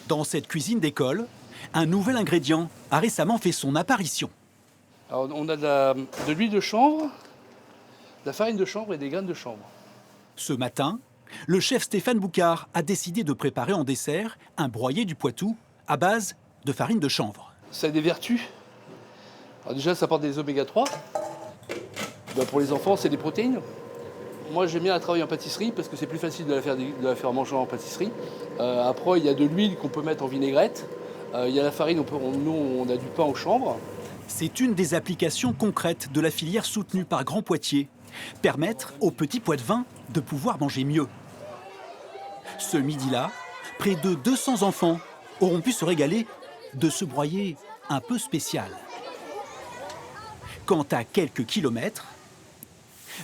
Dans cette cuisine d'école, un nouvel ingrédient a récemment fait son apparition. Alors, on a de l'huile de chanvre, de la farine de chanvre et des graines de chanvre. Ce matin, le chef Stéphane Boucard a décidé de préparer en dessert un broyé du Poitou à base de farine de chanvre. Ça a des vertus. Alors déjà, ça apporte des oméga 3. Pour les enfants, c'est des protéines. Moi, j'aime bien la travailler en pâtisserie parce que c'est plus facile de la faire manger en pâtisserie. Après, il y a de l'huile qu'on peut mettre en vinaigrette. Il y a la farine, nous, on a du pain au chanvre. C'est une des applications concrètes de la filière soutenue par Grand Poitiers. Permettre aux petits Poitevins de pouvoir manger mieux. Ce midi-là, près de 200 enfants auront pu se régaler de ce broyé un peu spécial. Quant à quelques kilomètres,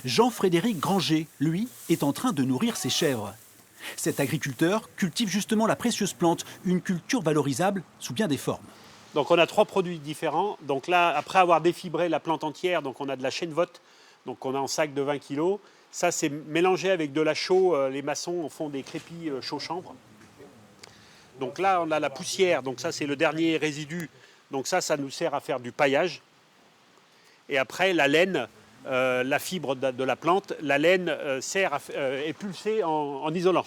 Jean-Frédéric Granger, lui, est en train de nourrir ses chèvres. Cet agriculteur cultive justement la précieuse plante, une culture valorisable sous bien des formes. Donc on a 3 produits différents. Donc là, après avoir défibré la plante entière, donc on a de la chènevotte, donc on a en sac de 20 kg. Ça, c'est mélangé avec de la chaux. Les maçons font des crépis chaux chanvre. Donc là, on a la poussière. Donc ça, c'est le dernier résidu. Donc ça nous sert à faire du paillage. Et après, la laine, la fibre de la plante, la laine est pulsée en isolant,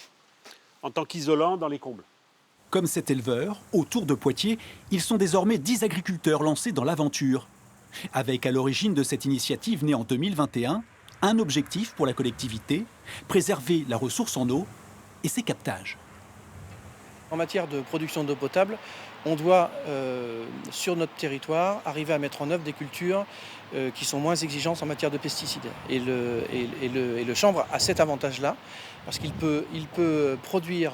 en tant qu'isolant dans les combles. Comme cet éleveur, autour de Poitiers, ils sont désormais 10 agriculteurs lancés dans l'aventure. Avec à l'origine de cette initiative née en 2021, un objectif pour la collectivité, préserver la ressource en eau et ses captages. En matière de production d'eau potable, on doit, sur notre territoire, arriver à mettre en œuvre des cultures qui sont moins exigeantes en matière de pesticides. Et le chanvre a cet avantage-là, parce qu'il peut produire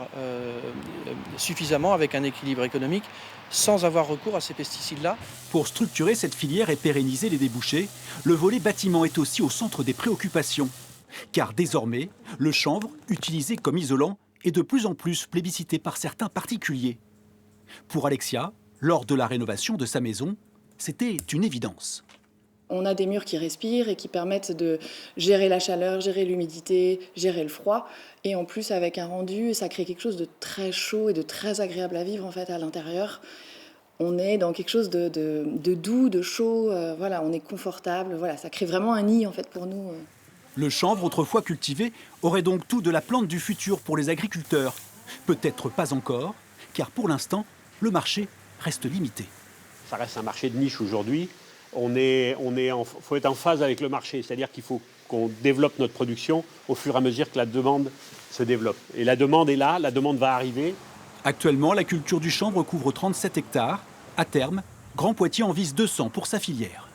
suffisamment avec un équilibre économique sans avoir recours à ces pesticides-là. Pour structurer cette filière et pérenniser les débouchés, le volet bâtiment est aussi au centre des préoccupations. Car désormais, le chanvre, utilisé comme isolant, est de plus en plus plébiscité par certains particuliers. Pour Alexia, lors de la rénovation de sa maison, c'était une évidence. On a des murs qui respirent et qui permettent de gérer la chaleur, gérer l'humidité, gérer le froid. Et en plus, avec un rendu, ça crée quelque chose de très chaud et de très agréable à vivre en fait, à l'intérieur. On est dans quelque chose de doux, de chaud. Voilà, on est confortable. Voilà, ça crée vraiment un nid en fait, pour nous. Le chanvre, autrefois cultivé, aurait donc tout de la plante du futur pour les agriculteurs. Peut-être pas encore, car pour l'instant, le marché reste limité. Ça reste un marché de niche aujourd'hui. Faut être en phase avec le marché, c'est-à-dire qu'il faut qu'on développe notre production au fur et à mesure que la demande se développe. Et la demande est là, la demande va arriver. Actuellement, la culture du chanvre couvre 37 hectares. À terme, Grand Poitiers en vise 200 pour sa filière.